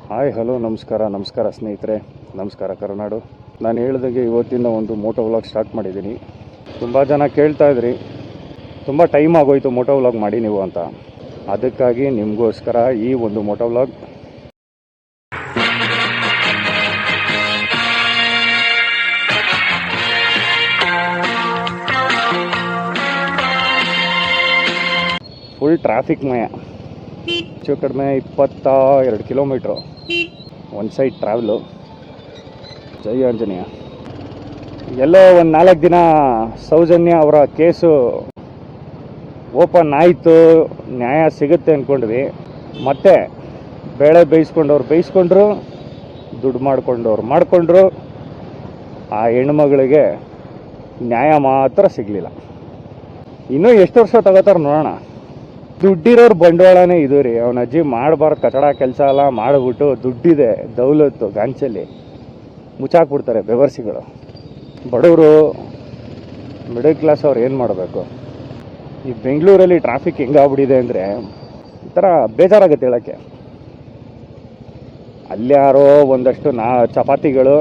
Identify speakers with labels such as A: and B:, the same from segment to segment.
A: Hi hello ನಮಸ್ಕಾರ ಸ್ನೇಹಿತರೆ, ನಮಸ್ಕಾರ ಕರುನಾಡು. ನಾನು ಹೇಳಿದಾಗೆ ಇವತ್ತಿನ ಒಂದು ಮೋಟೋ ವ್ಲಾಗ್ ಸ್ಟಾರ್ಟ್ ಮಾಡಿದ್ದೀನಿ. ತುಂಬ ಜನ ಕೇಳ್ತಾ ಇದ್ರಿ, ತುಂಬ ಟೈಮ್ ಆಗೋಯ್ತು ಮೋಟೋ ವ್ಲಾಗ್ ಮಾಡಿ ನೀವು ಅಂತ. ಅದಕ್ಕಾಗಿ ನಿಮಗೋಸ್ಕರ ಈ ಒಂದು ಮೋಟೋ ವ್ಲಾಗ್. ಫುಲ್ ಟ್ರಾಫಿಕ್ ಮಯ, ಹೆಚ್ಚು ಕಡಿಮೆ 22 ಕಿಲೋಮೀಟ್ರು ಒಂದು ಸೈಡ್ ಟ್ರಾವೆಲು. ಜೈ ಆಂಜನೇಯ. ಎಲ್ಲೋ ಒಂದು 4 ದಿನ ಸೌಜನ್ಯ ಅವರ ಕೇಸು ಓಪನ್ ಆಯಿತು, ನ್ಯಾಯ ಸಿಗುತ್ತೆ ಅಂದ್ಕೊಂಡ್ವಿ. ಮತ್ತೆ ಬೇಳೆ ಬೇಯಿಸ್ಕೊಂಡ್ರು, ದುಡ್ಡು ಮಾಡ್ಕೊಂಡ್ರು. ಆ ಹೆಣ್ಮಗಳಿಗೆ ನ್ಯಾಯ ಮಾತ್ರ ಸಿಗಲಿಲ್ಲ. ಇನ್ನೂ ಎಷ್ಟು ವರ್ಷ ತಗೋತಾರೆ ನೋಡೋಣ. ದುಡ್ಡಿರೋರು ಬಂಡವಾಳನೇ ಇದು ರೀ. ಅವನ ಅಜ್ಜಿ ಮಾಡಬಾರ್ದು ಕಚಡ ಕೆಲಸ ಎಲ್ಲ ಮಾಡಿಬಿಟ್ಟು ದುಡ್ಡಿದೆ ದೌಲತ್ತು ಗಾಂಚಲ್ಲಿ ಮುಚ್ಚಾಕ್ಬಿಡ್ತಾರೆ ಬೆವರ್ಸಿಗಳು. ಬಡವರು ಮಿಡಲ್ ಕ್ಲಾಸ್ ಅವ್ರು ಏನು ಮಾಡಬೇಕು? ಈ ಬೆಂಗಳೂರಲ್ಲಿ ಟ್ರಾಫಿಕ್ ಹೆಂಗಾಗ್ಬಿಟ್ಟಿದೆ ಅಂದರೆ ಈ ಥರ ಬೇಜಾರಾಗುತ್ತೆ ಹೇಳೋಕ್ಕೆ. ಅಲ್ಯಾರೋ ಒಂದಷ್ಟು ಚಪಾತಿಗಳು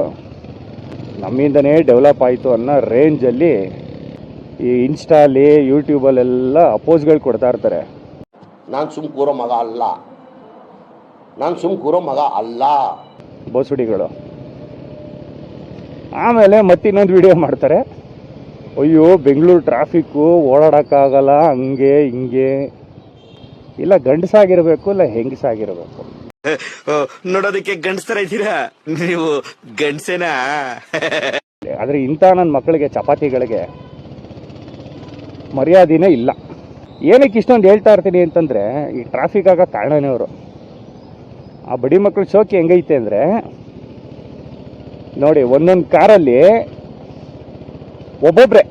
A: ನಮ್ಮಿಂದನೇ ಡೆವಲಪ್ ಆಯಿತು ಅನ್ನೋ ರೇಂಜಲ್ಲಿ ಈ ಇನ್ಸ್ಟಾಲಿ ಯೂಟ್ಯೂಬಲ್ಲೆಲ್ಲ ಅಪೋಸ್ಗಳು ಕೊಡ್ತಾ ಇರ್ತಾರೆ.
B: ನಾನು ಸುಮ್ ಕೂರೋ ಮಗ ಅಲ್ಲ
A: ಬೋಸುಡಿಗಳು. ಆಮೇಲೆ ಮತ್ತಿನ್ನೊಂದು ವಿಡಿಯೋ ಮಾಡ್ತಾರೆ, ಅಯ್ಯೋ ಬೆಂಗಳೂರು ಟ್ರಾಫಿಕ್ಕು ಓಡಾಡೋಕ್ಕಾಗಲ್ಲ, ಹಂಗೆ ಹಿಂಗೆ. ಇಲ್ಲ ಗಂಡಸಾಗಿರ್ಬೇಕು, ಇಲ್ಲ ಹೆಂಗಸಾಗಿರ್ಬೇಕು.
C: ನೋಡೋದಕ್ಕೆ ಗಂಡಸ್ತರ ಇದ್ದೀರಾ ನೀವು, ಗಂಡಸೇನಾ?
A: ಆದರೆ ಇಂಥ ನನ್ನ ಮಕ್ಕಳಿಗೆ ಚಪಾತಿಗಳಿಗೆ ಮರ್ಯಾದೆನೇ ಇಲ್ಲ. ಏನಕ್ಕೆ ಇಷ್ಟೊಂದು ಹೇಳ್ತಾ ಇರ್ತೀನಿ ಅಂತಂದರೆ, ಈ ಟ್ರಾಫಿಕ್ ಆಗೋ ಕಾರಣನೇ ಅವರು. ಆ ಬಡಿ ಮಕ್ಕಳು ಶೋಕಿ ಹೆಂಗೈತೆ ಅಂದರೆ ನೋಡಿ, ಒಂದೊಂದು ಕಾರಲ್ಲಿ ಒಬ್ಬೊಬ್ರೆ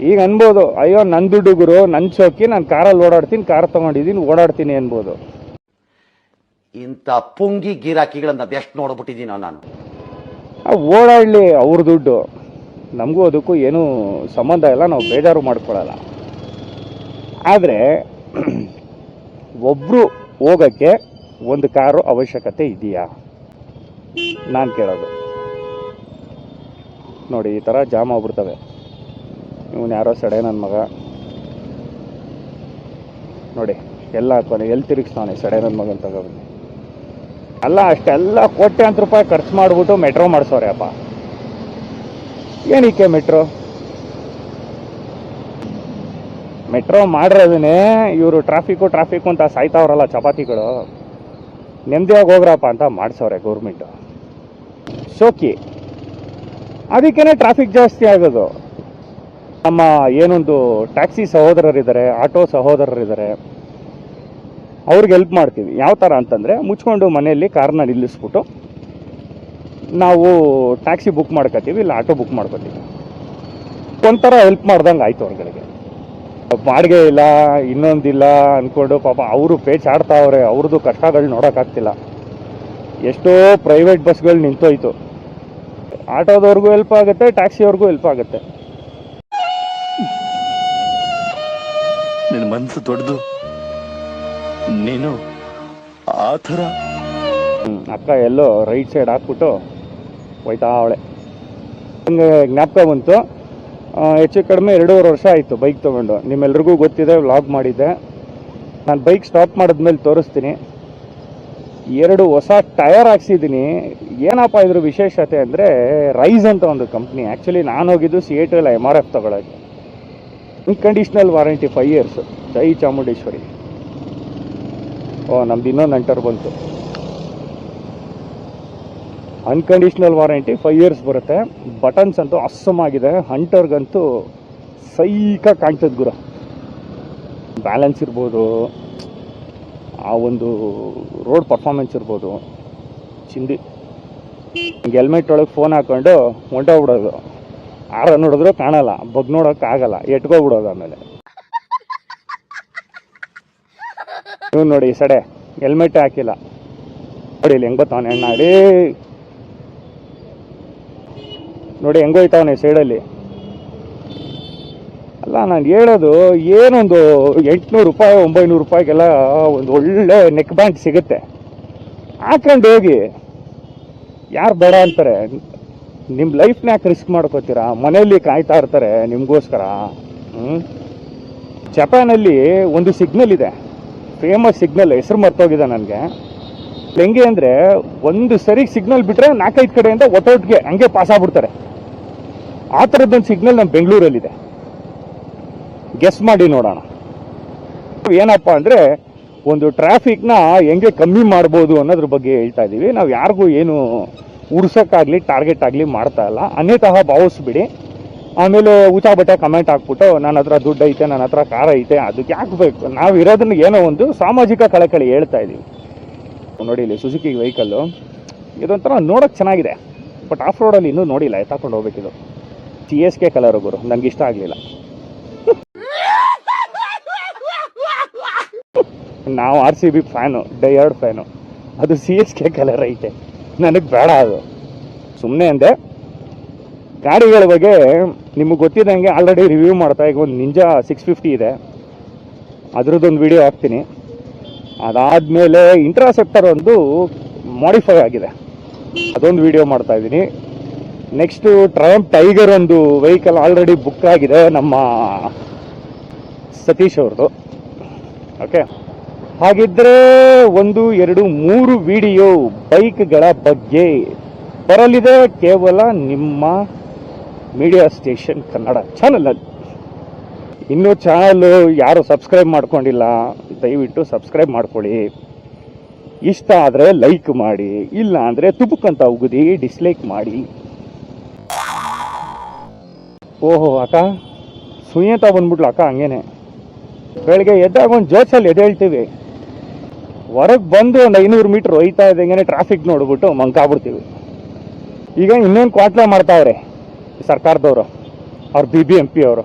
A: ಈಗ ಅನ್ಬೋದು, ಅಯ್ಯೋ ನನ್ನ ದುಡ್ಡುಗುರು, ನನ್ನ ಶೋಕಿ, ನಾನು ಕಾರಲ್ಲಿ ಓಡಾಡ್ತೀನಿ, ಕಾರ್ ತೊಗೊಂಡಿದ್ದೀನಿ, ಓಡಾಡ್ತೀನಿ ಅನ್ಬೋದು.
B: ಇಂಥ ಪುಂಗಿ ಗಿರಾಕಿಗಳನ್ನ ಎಷ್ಟು ನೋಡ್ಬಿಟ್ಟಿದ್ದೀನೋ ನಾನು.
A: ಓಡಾಡಲಿ, ಅವ್ರ ದುಡ್ಡು, ನಮಗೂ ಅದಕ್ಕೂ ಏನೂ ಸಂಬಂಧ ಇಲ್ಲ, ನಾವು ಬೇಜಾರು ಮಾಡ್ಕೊಳ್ಳಲ್ಲ. ಆದರೆ ಒಬ್ಬರು ಹೋಗೋಕ್ಕೆ ಒಂದು ಕಾರು ಅವಶ್ಯಕತೆ ಇದೆಯಾ ನಾನು ಕೇಳೋದು. ನೋಡಿ, ಈ ಥರ ಜಾಮ್ ಆಗ್ಬಿಡ್ತವೆ. ಇವನು ಯಾರೋ ಸಡೆ ನನ್ನ ಮಗ ನೋಡಿ, ಎಲ್ಲ ಹಾಕೋನೆ, ಎಲ್ಲಿ ತಿರುಗಿಸ್ತಾನೆ ಸಡೆ ನನ್ನ ಮಗನ ತಗೊಬನ್ನಿ. ಅಲ್ಲ, ಅಷ್ಟೆಲ್ಲ ಕೋಟ್ಯಾಂತರ ರೂಪಾಯಿ ಖರ್ಚು ಮಾಡಿಬಿಟ್ಟು ಮೆಟ್ರೋ ಮಾಡಿಸೋರೆ ಅಪ್ಪ. ಏನಕ್ಕೆ ಮೆಟ್ರೋ ಮಾಡಿರೋದನ್ನೇ ಇವರು ಟ್ರಾಫಿಕ್ಕು ಅಂತ ಸಾಯ್ತಾವ್ರಲ್ಲ ಚಪಾತಿಗಳು, ನೆಮ್ಮದಿಯಾಗಿ ಹೋಗ್ರಪ್ಪ ಅಂತ ಮಾಡಿಸೋರೆ ಗೌರ್ಮೆಂಟು. ಶೋಕಿ ಅದಕ್ಕೇ ಟ್ರಾಫಿಕ್ ಜಾಸ್ತಿ ಆಗೋದು. ನಮ್ಮ ಏನೊಂದು ಟ್ಯಾಕ್ಸಿ ಸಹೋದರರಿದ್ದಾರೆ, ಆಟೋ ಸಹೋದರರಿದ್ದಾರೆ, ಅವ್ರಿಗೆ ಹೆಲ್ಪ್ ಮಾಡ್ತೀವಿ. ಯಾವ ಥರ ಅಂತಂದರೆ, ಮುಚ್ಕೊಂಡು ಮನೆಯಲ್ಲಿ ಕಾರ್ನ ನಿಲ್ಲಿಸ್ಬಿಟ್ಟು ನಾವು ಟ್ಯಾಕ್ಸಿ ಬುಕ್ ಮಾಡ್ಕೋತೀವಿ, ಇಲ್ಲ ಆಟೋ ಬುಕ್ ಮಾಡ್ಕೋತೀವಿ. ಒಂಥರ ಹೆಲ್ಪ್ ಮಾಡ್ದಂಗೆ ಆಯಿತು ಅವ್ರುಗಳಿಗೆ. ಬಾಡಿಗೆ ಇಲ್ಲ, ಇನ್ನೊಂದಿಲ್ಲ ಅಂದ್ಕೊಂಡು ಪಾಪ ಅವರು ಪೇಚಾಡ್ತಾವ್ರೆ. ಅವ್ರದ್ದು ಕಷ್ಟಗಳು ನೋಡೋಕ್ಕಾಗ್ತಿಲ್ಲ. ಎಷ್ಟೋ ಪ್ರೈವೇಟ್ ಬಸ್ಗಳು ನಿಂತೋಯ್ತು. ಆಟೋದವ್ರಿಗೂ ಹೆಲ್ಪ್ ಆಗುತ್ತೆ, ಟ್ಯಾಕ್ಸಿಯವ್ರಿಗೂ ಹೆಲ್ಪ್ ಆಗುತ್ತೆ.
C: ನಿನ್ನ ಮನಸ್ಸು ದೊಡ್ಡದು, ನೀನು ಆ ಥರ.
A: ಅಕ್ಕ ಎಲ್ಲೋ ರೈಟ್ ಸೈಡ್ ಹಾಕ್ಬಿಟ್ಟು ಹೋಯ್ತಾ ಅವಳೆ. ಹಂಗೆ ಜ್ಞಾಪಕ ಬಂತು. ಹೆಚ್ಚು ಕಡಿಮೆ 2.5 ವರ್ಷ ಆಯಿತು ಬೈಕ್ ತೊಗೊಂಡು. ನಿಮ್ಮೆಲ್ರಿಗೂ ಗೊತ್ತಿದೆ, ವ್ಲಾಗ್ ಮಾಡಿದ್ದೆ. ನಾನು ಬೈಕ್ ಸ್ಟಾಪ್ ಮಾಡಿದ್ಮೇಲೆ ತೋರಿಸ್ತೀನಿ. 2 ಹೊಸ ಟಯರ್ ಹಾಕ್ಸಿದ್ದೀನಿ. ಏನಪ್ಪ ಇದ್ರ ವಿಶೇಷತೆ ಅಂದರೆ, ರೈಸ್ ಅಂತ ಒಂದು ಕಂಪ್ನಿ. ಆ್ಯಕ್ಚುಲಿ ನಾನು ಹೋಗಿದ್ದು ಸಿಯೇಟಲ್ MRF ತಗೊಳ್ಳೋಕ್ಕೆ. Unconditional warranty 5 years. ಜೈ ಚಾಮುಂಡೇಶ್ವರಿ. ನಮ್ದು ಇನ್ನೊಂದು ನಂಟರ್ ಬಂತು. ಅನ್ಕಂಡೀಷ್ನಲ್ ವಾರಂಟಿ 5 years ಬರುತ್ತೆ. ಬಟನ್ಸ್ ಅಂತೂ ಅಸ್ಸಮಾಗಿದೆ. ಹಂಟರ್ಗಂತೂ ಸೈಕ ಕಾಣ್ತದೆ ಗುರು. ಬ್ಯಾಲೆನ್ಸ್ ಇರ್ಬೋದು, ಆ ಒಂದು ರೋಡ್ ಪರ್ಫಾರ್ಮೆನ್ಸ್ ಇರ್ಬೋದು, ಚಿಂದಿ. ಹೆಲ್ಮೆಟ್ ಒಳಗೆ ಫೋನ್ ಹಾಕೊಂಡು ಹೊಂಟೋಗ್ಬಿಡೋದು. ಆರ ನೋಡಿದ್ರು ಕಾಣಲ್ಲ, ಬಗ್ ನೋಡೋಕ್ಕಾಗಲ್ಲ, ಎಟ್ಕೋಗ್ಬಿಡೋದು. ಆಮೇಲೆ ಇವ್ ನೋಡಿ, ಸಡೆ ಹೆಲ್ಮೆಟ್ ಹಾಕಿಲ್ಲ ನೋಡಿ, ಇಲ್ಲಿ ಹೆಂಗೆ ಬರ್ತಾವನೆ ಅಣ್ಣ. ಅಡೇ ನೋಡಿ ಹೆಂಗೋಯ್ತಾವನೆ ಸೈಡಲ್ಲಿ. ಅಲ್ಲ, ನಾನು ಹೇಳೋದು ಏನೊಂದು 800 ರೂಪಾಯಿ 900 ರೂಪಾಯಿಗೆಲ್ಲ ಒಂದು ಒಳ್ಳೆ ನೆಕ್ ಬ್ಯಾಂಡ್ ಸಿಗುತ್ತೆ. ಹಾಕೊಂಡು ಹೋಗಿ, ಯಾರು ಬೇಡ ಅಂತಾರೆ? ನಿಮ್ಮ ಲೈಫ್ನ ಯಾಕೆ ರಿಸ್ಕ್ ಮಾಡ್ಕೋತೀರಾ? ಮನೆಯಲ್ಲಿ ಕಾಯ್ತಾ ಇರ್ತಾರೆ ನಿಮಗೋಸ್ಕರ. ಜಪಾನಲ್ಲಿ ಒಂದು ಸಿಗ್ನಲ್ ಇದೆ, ಫೇಮಸ್ ಸಿಗ್ನಲ್, ಹೆಸರು ಮರ್ತೋಗಿದೆ ನನಗೆ. ಹೆಂಗೆ ಅಂದರೆ, ಒಂದು ಸರಿ ಸಿಗ್ನಲ್ ಬಿಟ್ಟರೆ 4-5 ಕಡೆಯಿಂದ ಒತ್ತೊಟ್ಟಿಗೆ ಹಂಗೆ ಪಾಸ್ ಆಗ್ಬಿಡ್ತಾರೆ. ಆ ಥರದ್ದೊಂದು ಸಿಗ್ನಲ್ ನಮ್ಮ ಬೆಂಗಳೂರಲ್ಲಿದೆ. ಗೆಸ್ ಮಾಡಿ ನೋಡೋಣ. ಏನಪ್ಪ ಅಂದರೆ, ಒಂದು ಟ್ರಾಫಿಕ್ನ ಹೆಂಗೆ ಕಮ್ಮಿ ಮಾಡ್ಬೋದು ಅನ್ನೋದ್ರ ಬಗ್ಗೆ ಹೇಳ್ತಾ ಇದ್ದೀವಿ. ನಾವು ಯಾರಿಗೂ ಏನು ಉಡ್ಸೋಕ್ಕಾಗಲಿ ಟಾರ್ಗೆಟ್ ಆಗಲಿ ಮಾಡ್ತಾ ಇಲ್ಲ. ಅನ್ಯತಃ ಭಾವಿಸ್ಬಿಡಿ. ಆಮೇಲೆ ಊಟ ಬಟ್ಟೆ ಕಮೆಂಟ್ ಹಾಕ್ಬಿಟ್ಟು ನನ್ನ ಹತ್ರ ದುಡ್ಡು ಐತೆ, ನನ್ನ ಹತ್ರ ಕಾರ ಐತೆ, ಅದಕ್ಕೆ ಹಾಕ್ಬೇಕು. ನಾವು ಇರೋದನ್ನ ಏನೋ ಒಂದು ಸಾಮಾಜಿಕ ಕಳಕಳಿ ಹೇಳ್ತಾ ಇದ್ದೀವಿ. ನೋಡಿ, ಇಲ್ಲಿ ಸುಜುಕಿ ವೆಹಿಕಲ್ಲು ಇದೊಂಥರ ನೋಡೋಕೆ ಚೆನ್ನಾಗಿದೆ, ಬಟ್ ಆಫ್ ರೋಡಲ್ಲಿ ಇನ್ನೂ ನೋಡಿಲ್ಲ, ಎತ್ತಾಕೊಂಡು ಹೋಗ್ಬೇಕಿದು. CSK ಕಲರ್ ಗುರು, ನನಗೆ ಇಷ್ಟ ಆಗಲಿಲ್ಲ. ನಾವು RCB ಫ್ಯಾನು, ಡೈಯರ್ಡ್ ಫ್ಯಾನು. ಅದು CSK ಕಲರ್ ಐತೆ, ನನಗೆ ಬೇಡ ಅದು. ಸುಮ್ಮನೆ ಅಂದೆ. ಗಾಡಿಗಳ ಬಗ್ಗೆ ನಿಮಗೆ ಗೊತ್ತಿದ್ದಂಗೆ ಆಲ್ರೆಡಿ ರಿವ್ಯೂ ಮಾಡ್ತಾ, ಈಗ ಒಂದು ನಿಂಜಾ 650 ಇದೆ, ಅದರದ್ದೊಂದು ವಿಡಿಯೋ ಹಾಕ್ತೀನಿ. ಅದಾದಮೇಲೆ ಇಂಟ್ರಾಸೆಪ್ಟರ್ ಒಂದು ಮಾಡಿಫೈ ಆಗಿದೆ, ಅದೊಂದು ವಿಡಿಯೋ ಮಾಡ್ತಾ ಇದ್ದೀನಿ. ನೆಕ್ಸ್ಟು ಟ್ರಯಂಪ್ ಟೈಗರ್ ಒಂದು ವೆಹಿಕಲ್ ಆಲ್ರೆಡಿ ಬುಕ್ ಆಗಿದೆ, ನಮ್ಮ ಸತೀಶ್ ಅವ್ರದ್ದು. ಓಕೆ, ಹಾಗಿದ್ರೆ 1, 2, 3 ವಿಡಿಯೋ ಬೈಕ್ಗಳ ಬಗ್ಗೆ ಬರಲಿದೆ, ಕೇವಲ ನಿಮ್ಮ ಮೀಡಿಯಾ ಸ್ಟೇಷನ್ ಕನ್ನಡ ಚಾನಲಲ್ಲಿ. ಇನ್ನೂ ಚಾನಲ್ ಯಾರು ಸಬ್ಸ್ಕ್ರೈಬ್ ಮಾಡ್ಕೊಂಡಿಲ್ಲ, ದಯವಿಟ್ಟು ಸಬ್ಸ್ಕ್ರೈಬ್ ಮಾಡ್ಕೊಳ್ಳಿ. ಇಷ್ಟ ಆದರೆ ಲೈಕ್ ಮಾಡಿ, ಇಲ್ಲ ಅಂದರೆ ತುಪುಕ್ಕಂತ ಉಗಿದಿ ಡಿಸ್ಲೈಕ್ ಮಾಡಿ. ಓಹೋ ಅಕ್ಕ, ಸುಯ್ಯಂತ ಬಂದ್ಬಿಟ್ಲು ಅಕ್ಕ. ಹಂಗೇನೆ ಬೆಳಗ್ಗೆ ಎದ್ದಾಗ ಒಂದು ಜೋಶಲ್ಲಿ ಎದ್ದೇಳ್ತೀವಿ, ಹೊರಗೆ ಬಂದು ಒಂದು 500 ಮೀಟ್ರ್ ಹೋಯ್ತಾ ಇದ್ದಂಗೆ ಟ್ರಾಫಿಕ್ ನೋಡ್ಬಿಟ್ಟು ಮಂಕಾಗ್ಬಿಡ್ತೀವಿ. ಈಗ ಇನ್ನೊಂದು ಕ್ವಾಟ್ಲೆ ಮಾಡ್ತಾವ್ರೆ ಸರ್ಕಾರದವರು, ಅವ್ರ BBMP ಅವರು.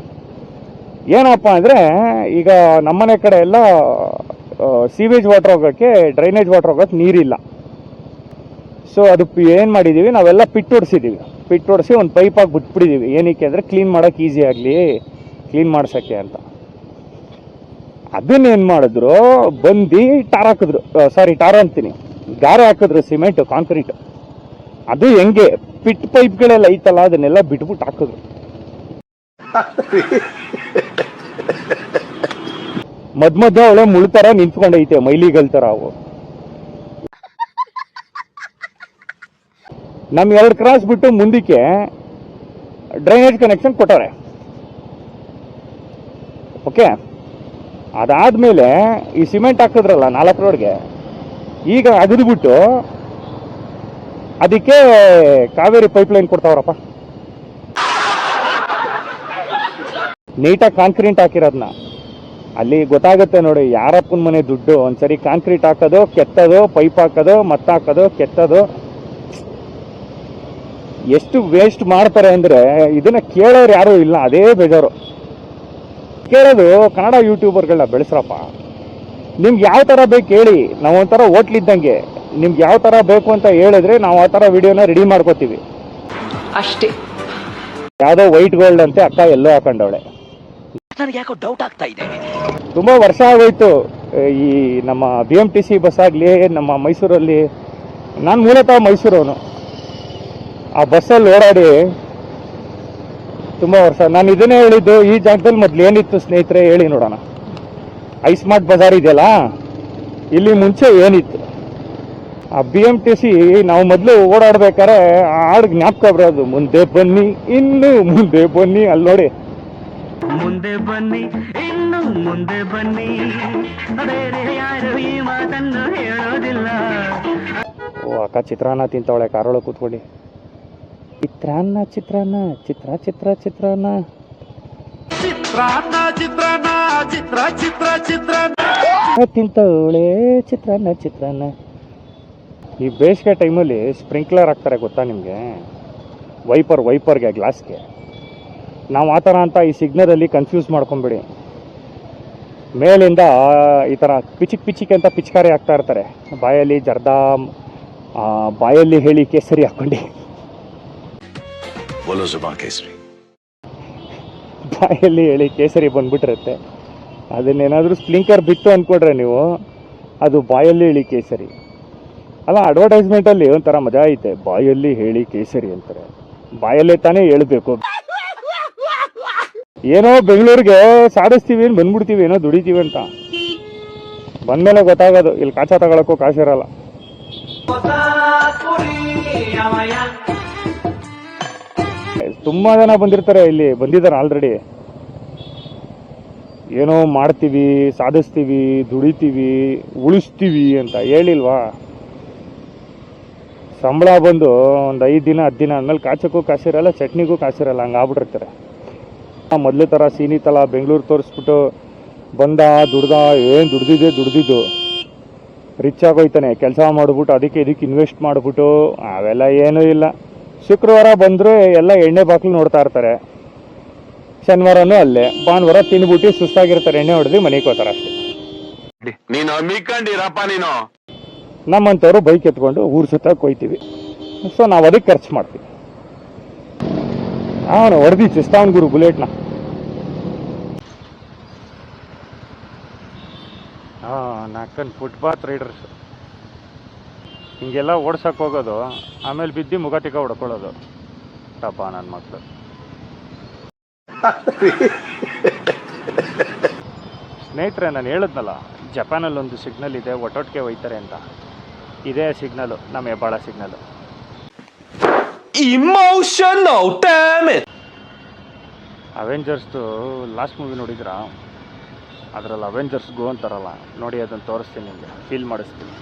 A: ಏನಪ್ಪ ಅಂದರೆ, ಈಗ ನಮ್ಮನೆ ಕಡೆ ಎಲ್ಲ ಸೀವೇಜ್ ವಾಟರ್ ಹೋಗೋಕ್ಕೆ, ಡ್ರೈನೇಜ್ ವಾಟರ್ ಹೋಗೋಕ್ಕೆ ನೀರಿಲ್ಲ. ಸೊ ಅದು ಏನು ಮಾಡಿದ್ದೀವಿ, ನಾವೆಲ್ಲ ಪಿಟ್ ಹೊಡಿಸಿದ್ದೀವಿ. ಪಿಟ್ ಹೊಡಿಸಿ ಒಂದು ಪೈಪಾಗಿ ಬಿಟ್ಬಿಟ್ಟಿದ್ದೀವಿ. ಏನಕ್ಕೆ ಅಂದರೆ ಕ್ಲೀನ್ ಮಾಡೋಕ್ಕೆ ಈಸಿ ಆಗಲಿ, ಕ್ಲೀನ್ ಮಾಡ್ಸೋಕ್ಕೆ ಅಂತ. ಅದನ್ನೇನು ಮಾಡಿದ್ರು, ಬಂದು ಟಾರ್ ಹಾಕಿದ್ರು, ಟಾರ್ ಅಂತೀನಿ, ಗಾರೆ ಹಾಕಿದ್ರು, ಸಿಮೆಂಟ್ ಕಾಂಕ್ರೀಟ್. ಅದು ಹೆಂಗೆ ಪಿಟ್ ಪೈಪ್ಗಳೆಲ್ಲ ಐತಲ್ಲ, ಅದನ್ನೆಲ್ಲ ಬಿಟ್ಬಿಟ್ಟು ಹಾಕಿದ್ರು. ಮಧ್ಯ ಅವಳೆ ಮುಳ್ತರ ನಿಂತ್ಕೊಂಡೈತೆ, ಮೈಲಿಗಲ್ ಥರ. ಅವು ನಮ್ಮ 2 ಕ್ರಾಸ್ ಬಿಟ್ಟು ಮುಂದಕ್ಕೆ ಡ್ರೈನೇಜ್ ಕನೆಕ್ಷನ್ ಕೊಟ್ಟಾರೆ. ಓಕೆ, ಅದಾದ್ಮೇಲೆ ಈ ಸಿಮೆಂಟ್ ಹಾಕಿದ್ರಲ್ಲ 4 ರೋಡ್ಗೆ, ಈಗ ಅಗದ್ಬಿಟ್ಟು ಅದಕ್ಕೆ ಕಾವೇರಿ ಪೈಪ್ಲೈನ್ ಕೊಡ್ತಾವ್ರಪ್ಪ. ನೀಟಾಗಿ ಕಾಂಕ್ರೀಟ್ ಹಾಕಿರೋದನ್ನ ಅಲ್ಲಿ ಗೊತ್ತಾಗುತ್ತೆ ನೋಡಿ, ಯಾರಪ್ಪನ ಮನೆ ದುಡ್ಡು. ಒಂದ್ಸರಿ ಕಾಂಕ್ರೀಟ್ ಹಾಕೋದು, ಕೆತ್ತೋದು, ಪೈಪ್ ಹಾಕೋದು, ಹಾಕೋದು, ಕೆತ್ತೋದು, ಎಷ್ಟು ವೇಸ್ಟ್ ಮಾಡ್ತಾರೆ ಅಂದರೆ ಇದನ್ನ ಕೇಳೋರು ಯಾರೂ ಇಲ್ಲ. ಅದೇ ಬೇಜಾರು. ಕೇಳೋದು ಕನ್ನಡ ಯೂಟ್ಯೂಬರ್ಗಳನ್ನ ಬೆಳೆಸ್ರಪ್ಪ. ನಿಮ್ಗೆ ಯಾವ ಥರ ಬೇಕು ಹೇಳಿ, ನಾವು ಒಂಥರ ಹೋಟ್ಲಿದ್ದಂಗೆ. ನಿಮ್ಗೆ ಯಾವ ಥರ ಬೇಕು ಅಂತ ಹೇಳಿದ್ರೆ ನಾವು ಆ ಥರ ವಿಡಿಯೋನ ರೆಡಿ ಮಾಡ್ಕೋತೀವಿ
D: ಅಷ್ಟೇ.
A: ಯಾವುದೋ ವೈಟ್ ಗೋಲ್ಡ್ ಅಂತೆ ಅಕ್ಕ ಎಲ್ಲೋ ಹಾಕೊಂಡವಳೆ.
C: ನನಗೆ ಯಾಕೋ ಡೌಟ್ ಆಗ್ತಾ ಇದೆ.
A: ತುಂಬ ವರ್ಷ ಆಗೋಯ್ತು ಈ ನಮ್ಮ BMTC ಬಸ್ ಆಗಲಿ, ನಮ್ಮ ಮೈಸೂರಲ್ಲಿ. ನಾನು ಮೂಲತಃ ಮೈಸೂರವನು. ಆ ಬಸ್ಸಲ್ಲಿ ಓಡಾಡಿ ತುಂಬ ವರ್ಷ. ನಾನು ಇದನ್ನೇ ಹೇಳಿದ್ದು, ಈ ಜಾಗದಲ್ಲಿ ಮೊದಲು ಏನಿತ್ತು ಸ್ನೇಹಿತರೆ ಹೇಳಿ ನೋಡೋಣ. ಐಸ್ಮಾರ್ಟ್ ಬಜಾರ್ ಇದೆಯಲ್ಲ, ಇಲ್ಲಿ ಮುಂಚೆ ಏನಿತ್ತು? ಆ BMTC ನಾವು ಮೊದಲು ಓಡಾಡ್ಬೇಕಾದ್ರೆ ಆ ಹಾಡು ಜ್ಞಾಪಕ ಬರೋದು, ಮುಂದೆ ಬನ್ನಿ ಇನ್ನು ಮುಂದೆ ಬನ್ನಿ. ಅಲ್ಲಿ ನೋಡಿ,
E: ಮುಂದೆ ಬನ್ನಿ ಇನ್ನು ಮುಂದೆ ಬನ್ನಿ, ಬೇರೆ ಯಾರು ಈ ಮಾತನ್ನು ಹೇಳೋದಿಲ್ಲ.
A: ಓ ಅಕ್ಕ ಚಿತ್ರಾನ್ನ ತಿಂತವಳೆ ಕಾರೊಳಗೆ ಕೂತ್ಕೊಳ್ಳಿ. ಚಿತ್ರಾನ್ನ ಚಿತ್ರಾನ್ನ ಚಿತ್ರ ಚಿತ್ರ ಚಿತ್ರಾನ್ನ
C: ಚಿತ್ರಾನ್ನ ಚಿತ್ರಾನ್ನ ಚಿತ್ರ ಚಿತ್ರ ಚಿತ್ರಾನ್ನ
A: ತಿಂತವಳೆ ಚಿತ್ರಾನ್ನ ಚಿತ್ರಾನ್ನ. ಈ ಬೇಸಿಗೆ ಟೈಮಲ್ಲಿ ಸ್ಪ್ರಿಂಕ್ಲರ್ ಹಾಕ್ತಾರೆ ಗೊತ್ತಾ ನಿಮಗೆ, ವೈಪರ್ಗೆ ಗ್ಲಾಸ್ಗೆ. ನಾವು ಆ ಥರ ಅಂತ ಈ ಸಿಗ್ನಲಲ್ಲಿ ಕನ್ಫ್ಯೂಸ್ ಮಾಡ್ಕೊಂಬಿಡಿ. ಮೇಲಿಂದ ಈ ಥರ ಪಿಚಿಕ್ ಅಂತ ಪಿಚ್ಕಾರಿ ಹಾಕ್ತಾ ಇರ್ತಾರೆ, ಬಾಯಲ್ಲಿ ಜರ್ದಾ, ಬಾಯಲ್ಲಿ ಹೇಳಿ ಕೇಸರಿ ಹಾಕ್ಕೊಂಡು, ಬಾಯಲ್ಲಿ ಹೇಳಿ ಕೇಸರಿ ಬಂದ್ಬಿಟ್ಟಿರುತ್ತೆ. ಅದನ್ನೇನಾದರೂ ಸ್ಪ್ರಿಂಕ್ಲರ್ ಬಿತ್ತು ಅಂದ್ಕೊಡ್ರೆ ನೀವು, ಅದು ಬಾಯಲ್ಲಿ ಹೇಳಿ ಕೇಸರಿ. ಅಲ್ಲ, ಅಡ್ವರ್ಟೈಸ್ಮೆಂಟಲ್ಲಿ ಒಂಥರ ಮಜಾ ಐತೆ, ಬಾಯಲ್ಲಿ ಹೇಳಿ ಕೇಸರಿ ಅಂತಾರೆ. ಬಾಯಲ್ಲೇ ತಾನೇ ಹೇಳ್ಬೇಕು. ಏನೋ ಬೆಂಗಳೂರಿಗೆ ಸಾಧಿಸ್ತೀವಿ ಬಂದ್ಬಿಡ್ತೀವಿ, ಏನೋ ದುಡಿತೀವಿ ಅಂತ ಬಂದ್ಮೇಲೆ ಗೊತ್ತಾಗೋದು ಇಲ್ಲಿ ಕಾಚ ತಗೊಳಕ್ಕೂ ಕಾಸಿರಲ್ಲ. ತುಂಬಾ ಜನ ಬಂದಿರ್ತಾರೆ, ಇಲ್ಲಿ ಬಂದಿದ್ದಾರೆ ಆಲ್ರೆಡಿ. ಏನೋ ಮಾಡ್ತೀವಿ, ಸಾಧಿಸ್ತೀವಿ, ದುಡಿತೀವಿ, ಉಳಿಸ್ತೀವಿ ಅಂತ ಹೇಳಿಲ್ವಾ? ಸಂಬಳ ಬಂದು ಒಂದು 5 ದಿನ 10 ದಿನ ಆದ್ಮೇಲೆ ಕಾಚಕ್ಕೂ ಕಾಸಿರಲ್ಲ, ಚಟ್ನಿಗೂ ಕಾಸಿರಲ್ಲ, ಹಂಗೆ ಆಗ್ಬಿಟ್ಟಿರ್ತಾರೆ. ಮೊದಲು ಥರ ಸೀನಿತಲ್ಲ ಬೆಂಗಳೂರು ತೋರಿಸ್ಬಿಟ್ಟು ಬಂದ ದುಡ್ದ, ಏನು ದುಡ್ದಿದ್ದು ರಿಚ್ ಆಗೋಯ್ತಾನೆ. ಕೆಲಸ ಮಾಡಿಬಿಟ್ಟು ಅದಕ್ಕೆ ಇದಕ್ಕೆ ಇನ್ವೆಸ್ಟ್ ಮಾಡಿಬಿಟ್ಟು ಅವೆಲ್ಲ ಏನೂ ಇಲ್ಲ. ಶುಕ್ರವಾರ ಬಂದರೆ ಎಲ್ಲ ಎಣ್ಣೆ ಬಾಕ್ಲು ನೋಡ್ತಾ ಇರ್ತಾರೆ, ಶನಿವಾರನೂ ಅಲ್ಲೇ, ಭಾನುವಾರ ತಿನ್ಬಿಟ್ಟು ಸುಸ್ತಾಗಿರ್ತಾರೆ, ಎಣ್ಣೆ ಹೊಡೆದು ಮನೆಗೆ ಹೋಗ್ತಾರೆ ಅಷ್ಟೇ.
C: ನೀನು ಅಮ್ಮಿಕೊಂಡಿರಪ್ಪ ನೀನು.
A: ನಮ್ಮಂಥವ್ರು ಬೈಕ್ ಎತ್ಕೊಂಡು ಊರು ಸುತ್ತ ಕೊಯ್ತೀವಿ. ಸೊ ನಾವು ಅದಕ್ಕೆ ಖರ್ಚು ಮಾಡ್ತೀವಿ. ಅವನು ಹೊಡೆದಿ ಚಿಸ್ತಾವನ್ ಗುರು ಬುಲೆಟ್ನ. ನಾಲ್ಕನ್ ಫುಟ್ಪಾತ್ ರೈಡರ್ಸ್ ಹಿಂಗೆಲ್ಲ ಓಡ್ಸಕ್ಕೆ ಹೋಗೋದು, ಆಮೇಲೆ ಬಿದ್ದು ಮುಖ ತಿಕ್ಕ ಹೊಡ್ಕೊಳ್ಳೋದು. ಟಪ ನನ್ನ ಮಕ್ಕಳು. ಸ್ನೇಹಿತರೆ, ನಾನು ಹೇಳಿದ್ನಲ್ಲ, ಜಪಾನಲ್ಲಿ ಒಂದು ಸಿಗ್ನಲ್ ಇದೆ, ಒಟ್ಟೊಟ್ಟಿಗೆ ಒಯ್ತಾರೆ ಅಂತ. ಇದೇ ಸಿಗ್ನಲು, ನಮ್ಮ ಹೆಬ್ಬಾಳ ಸಿಗ್ನಲು.
C: Emotional damage.
A: ಅವೆಂಜರ್ಸ್ದು ಲಾಸ್ಟ್ ಮೂವಿ ನೋಡಿದ್ರಾ? ಅದರಲ್ಲಿ ಅವೆಂಜರ್ಸ್ ಗೋ ಅಂತಾರಲ್ಲ ನೋಡಿ, ಅದನ್ನು ತೋರಿಸ್ತೀನಿ ನಿಮಗೆ, ಫೀಲ್ ಮಾಡಿಸ್ತೀನಿ.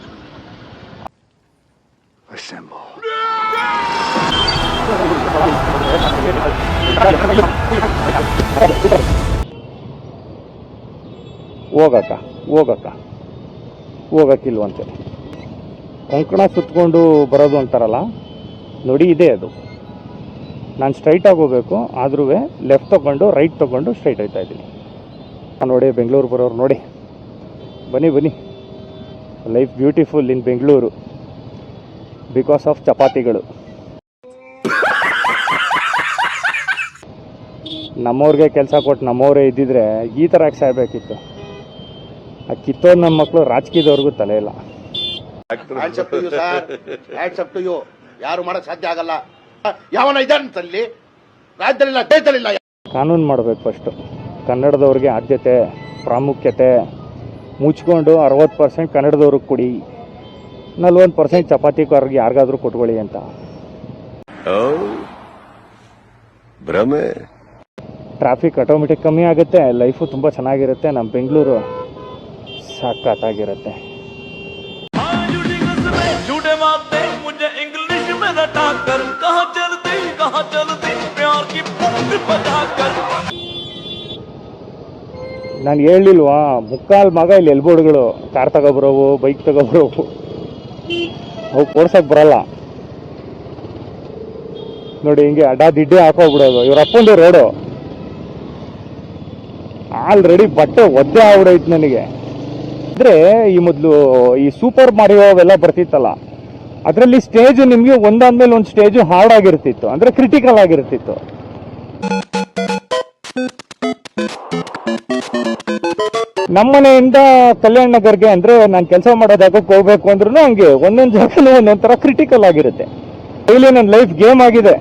A: ಹೋಗಕ್ಕಿಲ್ವಂತೆ. ಕೊಂಕಣ ಸುತ್ಕೊಂಡು ಬರೋದು ಅಂತಾರಲ್ಲ ನೋಡಿ, ಇದೆ ಅದು. ನಾನು ಸ್ಟ್ರೈಟಾಗಿ ಹೋಗ್ಬೇಕು, ಆದ್ರೂ ಲೆಫ್ಟ್ ತೊಗೊಂಡು ರೈಟ್ ತೊಗೊಂಡು ಸ್ಟ್ರೈಟ್ ಹೋಗ್ತಾ ಇದ್ದೀನಿ. ನೋಡಿ ಬೆಂಗಳೂರು ಬರೋರು ನೋಡಿ, ಬನ್ನಿ. Life beautiful in Bengaluru because of ಚಪಾತಿಗಳು. ನಮ್ಮವ್ರಿಗೆ ಕೆಲಸ ಕೊಟ್ಟು ನಮ್ಮವರೇ ಇದ್ದಿದ್ರೆ ಈ ಥರ ಸಾಯ್ಬೇಕಿತ್ತು. ಆ ಕಿತ್ತೋದು ನಮ್ಮ ಮಕ್ಕಳು ರಾಜಕೀಯದವ್ರಿಗೂ ತಲೆ ಇಲ್ಲ.
B: ಯಾರು ಮಾಡಕ್ ಸಾಧ್ಯ ಆಗಲ್ಲ. ಯಾವನ ಇದಂತಲ್ಲಿ ರಾಜ್ಯದಲ್ಲಿಲ್ಲ, ದೇಶದಲ್ಲಿಲ್ಲ. ಕಾನೂನು
A: ಮಾಡಬೇಕು ಫಸ್ಟು. ಕನ್ನಡದವ್ರಿಗೆ ಆದ್ಯತೆ, ಪ್ರಾಮುಖ್ಯತೆ. ಮುಚ್ಕೊಂಡು 60% ಕನ್ನಡದವ್ರಿಗೆ ಕೊಡಿ, 40% ಚಪಾತಿಗಾರರಿಗೆ ಯಾರಿಗಾದ್ರೂ ಕೊಟ್ಕೊಳ್ಳಿ ಅಂತ.
C: ಭ್ರಮೆ.
A: ಟ್ರಾಫಿಕ್ ಆಟೋಮೆಟಿಕ್ ಕಮ್ಮಿ ಆಗುತ್ತೆ, ಲೈಫು ತುಂಬ ಚೆನ್ನಾಗಿರುತ್ತೆ. ನಮ್ಮ ಬೆಂಗಳೂರು ಸಖತ್ತಾಗಿರುತ್ತೆ. ನಾನು ಹೇಳಿಲ್ವಾ, ಮುಕ್ಕಾಲು ಮಗ ಇಲ್ಲಿ ಎಲ್ಬೋರ್ಡ್ಗಳು, ಕಾರ್ ತಗೊಬರೋವು, ಬೈಕ್ ತಗೊಬರೋವು, ಅವು ಓಡ್ಸಕ್ ಬರಲ್ಲ ನೋಡಿ. ಹಿಂಗೆ ಅಡ್ಡಾದಿಡ್ಡೆ ಹಾಕೋಗ್ಬಿಡೋದು. ಇವ್ರ ಅಪ್ಪಂದು ರೋಡು ಆಲ್ರೆಡಿ ಬಟ್ಟೆ ಒದ್ದೆ ಆಗ್ಬಿಡೈತೆ ನನಗೆ. ಅಂದರೆ ಈ ಮೊದಲು ಈ ಸೂಪರ್ ಮಾರಿಯೋ ಅವೆಲ್ಲ ಬರ್ತಿತ್ತಲ್ಲ, ಅದರಲ್ಲಿ ಸ್ಟೇಜು ನಿಮಗೆ ಒಂದಾದ್ಮೇಲೆ ಒಂದು ಸ್ಟೇಜು ಹಾರ್ಡ್ ಆಗಿರ್ತಿತ್ತು, ಅಂದರೆ ಕ್ರಿಟಿಕಲ್ ಆಗಿರ್ತಿತ್ತು. ನಮ್ಮನೆಯಿಂದ ಕಲ್ಯಾಣ ನಗರ್ಗೆ ಅಂದರೆ ನಾನು ಕೆಲಸ ಮಾಡೋ ಜಾಗಕ್ಕೆ ಹೋಗ್ಬೇಕು ಅಂದ್ರೂ ಹಂಗೆ ಒಂದೊಂದು ಜಾಗನೂ ಒಂದೊಂದು ಥರ ಕ್ರಿಟಿಕಲ್ ಆಗಿರುತ್ತೆ. ಡೈಲಿ ನನ್ನ ಲೈಫ್ ಗೇಮ್ ಆಗಿದೆ.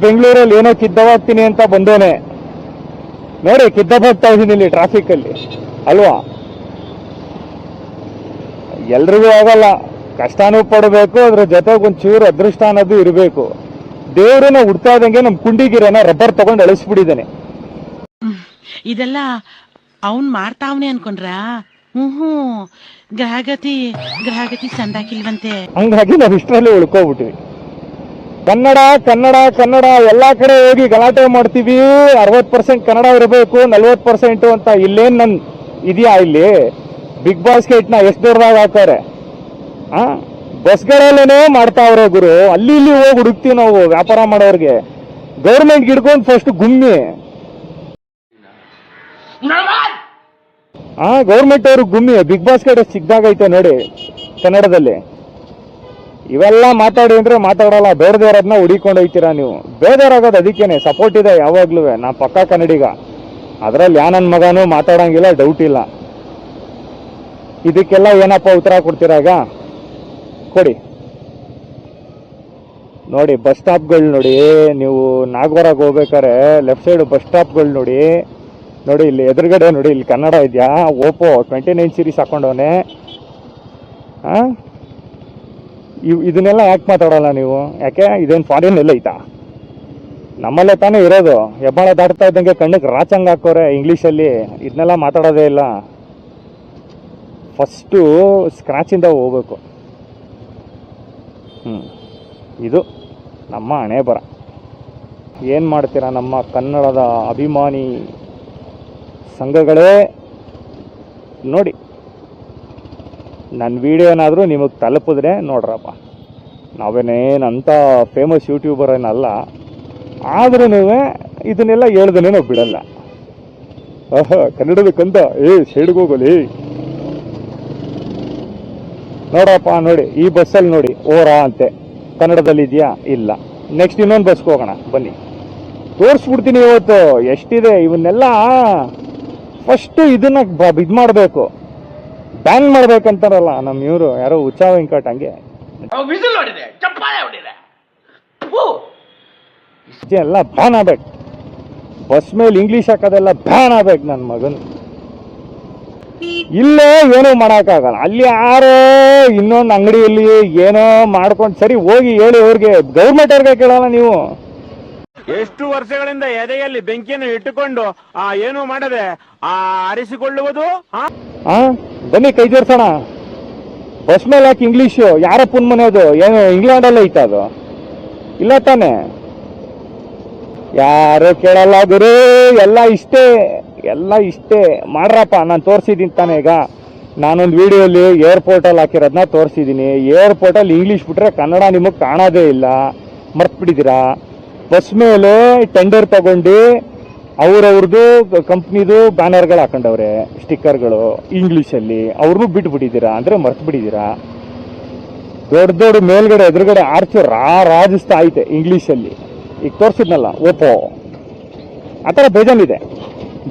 A: ಬೆಂಗಳೂರಲ್ಲಿ ಏನೋ ಕಿದ್ದವಾಗ್ತೀನಿ ಅಂತ ಬಂದೋನೆ ನೋಡಿ, ಕಿದ್ದವಾಗ್ತಾ ಇದ್ದೀನಿ ಇಲ್ಲಿ ಟ್ರಾಫಿಕಲ್ಲಿ ಅಲ್ವಾ. ಎಲ್ರಿಗೂ ಆಗಲ್ಲ, ಕಷ್ಟನೂ ಪಡಬೇಕು, ಅದ್ರ ಜೊತೆಗೆ ಒಂಚೂರು ಅದೃಷ್ಟ ಅನ್ನೋದು ಇರಬೇಕು. ದೇವ್ರನ್ನ ಹುಡ್ತಾ ಇದ್ದಂಗೆ ನಮ್ಮ ಕುಂಡಿಗಿರನ ರಬ್ಬರ್ ತಗೊಂಡು ಅಳಿಸ್ಬಿಟ್ಟಿದ್ದಾನೆ.
D: ಇದೆಲ್ಲ ಅವನ್ ಮಾಡ್ತಾವನೆ ಅನ್ಕೊಂಡ್ರ? ಗ್ರಹಗತಿ ಸಂದಾಕಿಲ್ವಂತೆ.
A: ಹಂಗಾಗಿ ನಾವು ಇಷ್ಟರಲ್ಲಿ ಉಳ್ಕೋಬಿಟ್ಟಿವಿ. ಕನ್ನಡ ಕನ್ನಡ ಕನ್ನಡ ಎಲ್ಲಾ ಕಡೆ ಹೋಗಿ ಗಲಾಟೆ ಮಾಡ್ತೀವಿ. 60% ಕನ್ನಡ ಇರಬೇಕು, 40% ಅಂತ. ಇಲ್ಲೇನ್ ನನ್ ಇದೆಯಾ? ಇಲ್ಲಿ ಬಿಗ್ ಬಾಸ್ಕೆಟ್ನ ಎಷ್ಟು ದೊಡ್ಡದಾಗ ಹಾಕೋರೆ. ಬಸ್ಗಳಲ್ಲೇನೆ ಮಾಡ್ತಾವ್ರೆ ಗುರು. ಅಲ್ಲಿ ಇಲ್ಲಿ ಹೋಗಿ ಹುಡುಕ್ತಿವಿ ನಾವು ವ್ಯಾಪಾರ ಮಾಡೋರ್ಗೆ. ಗೌರ್ಮೆಂಟ್ ಹಿಡ್ಕೊಂಡು ಫಸ್ಟ್ ಗುಮ್ಮಿ. ಗೌರ್ಮೆಂಟ್ ಅವ್ರಿಗೆ ಗುಮ್ಮಿ. ಬಿಗ್ ಬಾಸ್ಕೆಟ್ ಸಿಗ್ದಾಗೈತೆ ನೋಡಿ ಕನ್ನಡದಲ್ಲಿ. ಇವೆಲ್ಲ ಮಾತಾಡಿ ಅಂದ್ರೆ ಮಾತಾಡಲ್ಲ, ಬೇಡದೇವ್ರದನ್ನ ಹುಡಿಕೊಂಡು ಹೋಗ್ತೀರಾ ನೀವು. ಬೇಜಾರಾಗೋದು ಅದಕ್ಕೇನೆ. ಸಪೋರ್ಟ್ ಇದೆ ಯಾವಾಗ್ಲೂ, ನಾ ಪಕ್ಕಾ ಕನ್ನಡಿಗ. ಅದ್ರಲ್ಲಿ ಯಾ ನನ್ನ ಮಗನೂ ಮಾತಾಡಂಗಿಲ್ಲ, ಡೌಟ್ ಇಲ್ಲ. ಇದಕ್ಕೆಲ್ಲ ಏನಪ್ಪ ಉತ್ತರ ಕೊಡ್ತೀರಾಗ? ಕೊಡಿ. ನೋಡಿ ಬಸ್ ಸ್ಟಾಪ್ಗಳು ನೋಡಿ, ನೀವು ನಾಗವರಾಗ ಹೋಗ್ಬೇಕಾರೆ ಲೆಫ್ಟ್ ಸೈಡ್ ಬಸ್ ಸ್ಟಾಪ್ಗಳು ನೋಡಿ. ನೋಡಿ ಇಲ್ಲಿ ಎದುರುಗಡೆ ನೋಡಿ, ಇಲ್ಲಿ ಕನ್ನಡ ಇದೆಯಾ, ಓಪೋ 29 ಸೀರೀಸ್ ಹಾಕೊಂಡವನೆ. ಇದನ್ನೆಲ್ಲ ಯಾಕೆ ಮಾತಾಡೋಲ್ಲ ನೀವು? ಯಾಕೆ ಇದೇನು ಫಾರಿನ್ ಎಲ್ಲ ಐತಾ? ನಮ್ಮಲ್ಲೇ ತಾನೇ ಇರೋದು. ಹೆಬ್ಬಾಳ ದಾಟ್ತಾ ಇದ್ದಂಗೆ ಕಣ್ಣಿಗೆ ರಾಚಂಗ್ ಹಾಕೋರೆ ಇಂಗ್ಲೀಷಲ್ಲಿ. ಇದನ್ನೆಲ್ಲ ಮಾತಾಡೋದೇ ಇಲ್ಲ. ಫಸ್ಟು ಸ್ಕ್ರಾಚಿಂದ ಹೋಗ್ಬೇಕು. ಇದು ನಮ್ಮ ಹಣೆ ಬರ. ಏನು ಮಾಡ್ತೀರಾ ನಮ್ಮ ಕನ್ನಡದ ಅಭಿಮಾನಿ ಸಂಘಗಳೇ? ನೋಡಿ, ನನ್ನ ವಿಡಿಯೋ ಏನಾದರೂ ನಿಮಗೆ ತಲುಪಿದ್ರೆ ನೋಡ್ರಪ್ಪ, ನಾವೇನೇನಂತ ಫೇಮಸ್ ಯೂಟ್ಯೂಬರ್ ಏನಲ್ಲ, ಆದ್ರೂ ಇದನ್ನೆಲ್ಲ ಹೇಳ್ದೇನೇನೋ ಬಿಡಲ್ಲ. ಕನ್ನಡದ ಕಂದ ಸೈಡ್ಗೋಗಲಿ ನೋಡಪ್ಪ. ನೋಡಿ ಈ ಬಸ್ಸಲ್ಲಿ ನೋಡಿ ಓರಾ ಅಂತೆ, ಕನ್ನಡದಲ್ಲಿ ಇದೆಯಾ? ಇಲ್ಲ. ನೆಕ್ಸ್ಟ್ ಇನ್ನೊಂದು ಬಸ್ಗೆ ಹೋಗೋಣ ಬನ್ನಿ, ತೋರಿಸ್ಬಿಡ್ತೀನಿ ಇವತ್ತು ಎಷ್ಟಿದೆ. ಇವನ್ನೆಲ್ಲ ಫಸ್ಟು ಇದನ್ನ ಇದು ಮಾಡಬೇಕು, ಬ್ಯಾನ್ ಮಾಡ್ಬೇಕಂತಾರಲ್ಲ ನಮ್ಮ ಇವರು ಯಾರೋ ಉಚ್ಚಾ ವೆಂಕಟ್, ಹಂಗೆ ಎಲ್ಲ ಬ್ಯಾನ್ ಆಗ್ಬೇಕು. ಬಸ್ ಮೇಲೆ ಇಂಗ್ಲೀಷ್ ಹಾಕೋದೆಲ್ಲ ಬ್ಯಾನ್ ಆಗ್ಬೇಕು ನನ್ನ ಮಗನ್. ಇಲ್ಲೇ ಏನೂ ಮಾಡೋಕ್ಕಾಗಲ್ಲ. ಅಲ್ಲಿ ಯಾರೋ ಇನ್ನೊಂದು ಅಂಗಡಿಯಲ್ಲಿ ಏನೋ ಮಾಡ್ಕೊಂಡು ಸರಿ ಹೋಗಿ ಹೇಳಿ ಅವ್ರಿಗೆ, ಗೌರ್ಮೆಂಟ್ ಅವ್ರಿಗೆ ಕೇಳಲ್ಲ ನೀವು.
F: ಎಷ್ಟು ವರ್ಷಗಳಿಂದ ಎದೆಯಲ್ಲಿ ಬೆಂಕಿಯನ್ನು ಇಟ್ಟುಕೊಂಡು ಏನು ಮಾಡದೆ ಆರಿಸಿಕೊಳ್ಳುವುದು.
A: ಬನ್ನಿ ಕೈ ಜೋರ್ಸೋಣ. ಬಸ್ ಮೇಲೆ ಯಾಕೆ ಇಂಗ್ಲೀಷು? ಯಾರಪ್ಪನ ಮನೆಯದು? ಏನು ಇಂಗ್ಲೆಂಡಲ್ಲೇ ಐತ ಅದು? ಇಲ್ಲ ತಾನೆ? ಯಾರು ಕೇಳಲ್ಲ ಗುರು. ಎಲ್ಲ ಇಷ್ಟೇ, ಎಲ್ಲ ಇಷ್ಟೇ ಮಾಡ್ರಪ್ಪ. ನಾನು ತೋರಿಸಿದ್ದೀನಿ ತಾನೆ. ಈಗ ನಾನೊಂದು ವಿಡಿಯೋಲಿ ಏರ್ಪೋರ್ಟಲ್ಲಿ ಹಾಕಿರೋದನ್ನ ತೋರಿಸಿದ್ದೀನಿ. ಏರ್ಪೋರ್ಟಲ್ಲಿ ಇಂಗ್ಲೀಷ್ ಬಿಟ್ರೆ ಕನ್ನಡ ನಿಮಗೆ ಕಾಣೋದೇ ಇಲ್ಲ, ಮರ್ತ್ಬಿಟ್ಟಿದ್ದೀರಾ. ಬಸ್ ಮೇಲೆ ಟೆಂಡರ್ ತಗೊಂಡು ಅವ್ರವ್ರದ್ದು ಕಂಪ್ನಿದು ಬ್ಯಾನರ್ಗಳು ಹಾಕೊಂಡವ್ರೆ, ಸ್ಟಿಕ್ಕರ್ಗಳು ಇಂಗ್ಲೀಷಲ್ಲಿ. ಅವ್ರನ್ನೂ ಬಿಟ್ಬಿಟ್ಟಿದ್ದೀರಾ ಅಂದರೆ ಮರ್ತ್ಬಿಟ್ಟಿದ್ದೀರಾ. ದೊಡ್ಡ ದೊಡ್ಡ ಮೇಲ್ಗಡೆ ಎದುರುಗಡೆ ಆರ್ಚು ರಾಜಿಸ್ತಾ ಐತೆ ಇಂಗ್ಲೀಷಲ್ಲಿ. ಈಗ ತೋರಿಸಿದ್ನಲ್ಲ ಓಪೋ, ಆ ಥರ ಬೇಜಾನಿದೆ.